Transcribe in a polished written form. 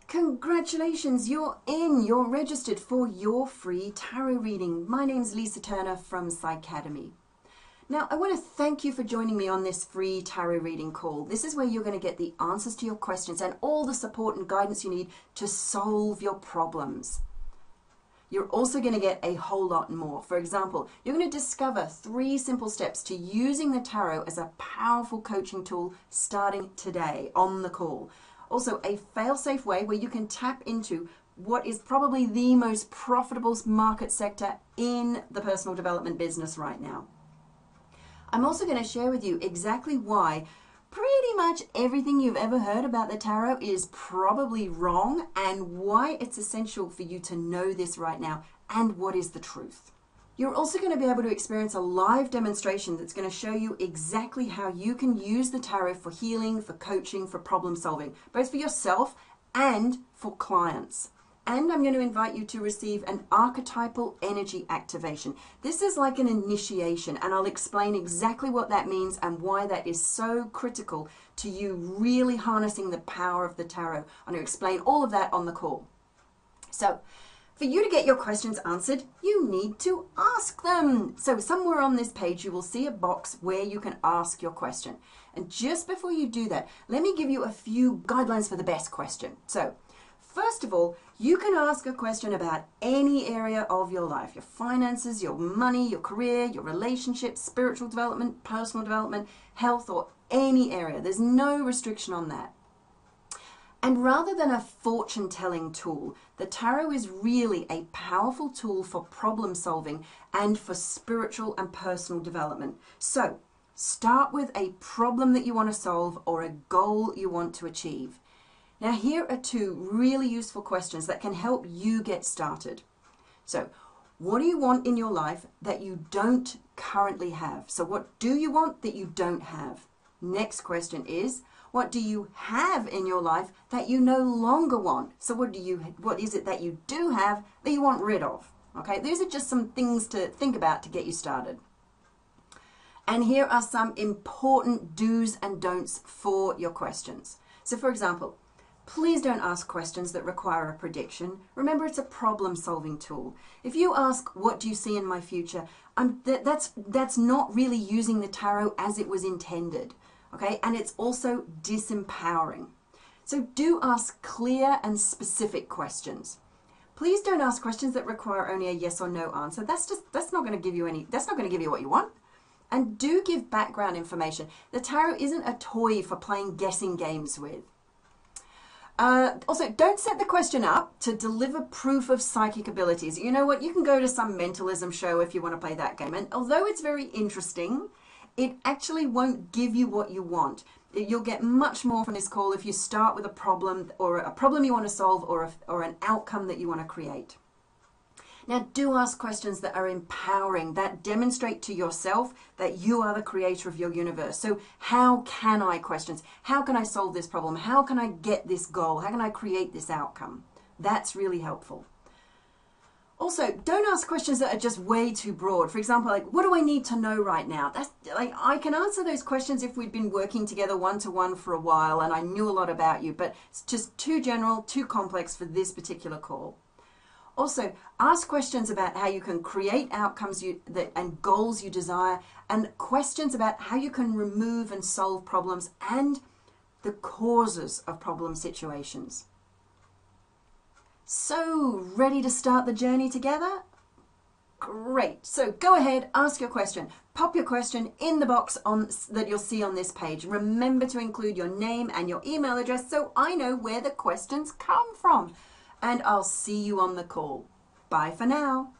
Congratulations, you're in. You're registered for your free tarot reading. My name's Lisa Turner from Psychademy. Now, I want to thank you for joining me on this free tarot reading call. This is where you're going to get the answers to your questions and all the support and guidance you need to solve your problems. You're also going to get a whole lot more. For example, you're going to discover 3 simple steps to using the tarot as a powerful coaching tool starting today on the call. Also, a fail-safe way where you can tap into what is probably the most profitable market sector in the personal development business right now. I'm also going to share with you exactly why pretty much everything you've ever heard about the tarot is probably wrong and why it's essential for you to know this right now and what is the truth. You're also going to be able to experience a live demonstration that's going to show you exactly how you can use the tarot for healing, for coaching, for problem solving, both for yourself and for clients. And I'm going to invite you to receive an archetypal energy activation. This is like an initiation, and I'll explain exactly what that means and why that is so critical to you really harnessing the power of the tarot. I'm going to explain all of that on the call. So, for you to get your questions answered, you need to ask them. So somewhere on this page, you will see a box where you can ask your question. And just before you do that, let me give you a few guidelines for the best question. So first of all, you can ask a question about any area of your life, your finances, your money, your career, your relationships, spiritual development, personal development, health, or any area. There's no restriction on that. And rather than a fortune-telling tool, the tarot is really a powerful tool for problem solving and for spiritual and personal development. So, start with a problem that you want to solve or a goal you want to achieve. Now, here are 2 really useful questions that can help you get started. So, what do you want in your life that you don't currently have? So, what do you want that you don't have? Next question is, what do you have in your life that you no longer want? So what is it that you do have that you want rid of? Okay, these are just some things to think about to get you started. And here are some important do's and don'ts for your questions. So for example, please don't ask questions that require a prediction. Remember, it's a problem-solving tool. If you ask, what do you see in my future? That's not really using the tarot as it was intended. Okay, and it's also disempowering. So do ask clear and specific questions. Please don't ask questions that require only a yes or no answer. That's not going to give you what you want. And do give background information. The tarot isn't a toy for playing guessing games with. Also, don't set the question up to deliver proof of psychic abilities. You know what? You can go to some mentalism show if you want to play that game. And although it's very interesting, it actually won't give you what you want. You'll get much more from this call if you start with a problem or a problem you want to solve or an outcome that you want to create. Now, do ask questions that are empowering, that demonstrate to yourself that you are the creator of your universe. So how can I questions? How can I solve this problem? How can I get this goal? How can I create this outcome? That's really helpful. Also, don't ask questions that are just way too broad. For example, like, what do I need to know right now? That's like, I can answer those questions if we'd been working together one-to-one for a while and I knew a lot about you, but it's just too general, too complex for this particular call. Also, ask questions about how you can create outcomes and goals you desire, and questions about how you can remove and solve problems and the causes of problem situations. So, ready to start the journey together? Great. So go ahead, ask your question. Pop your question in the box that you'll see on this page. Remember to include your name and your email address so I know where the questions come from. And I'll see you on the call. Bye for now.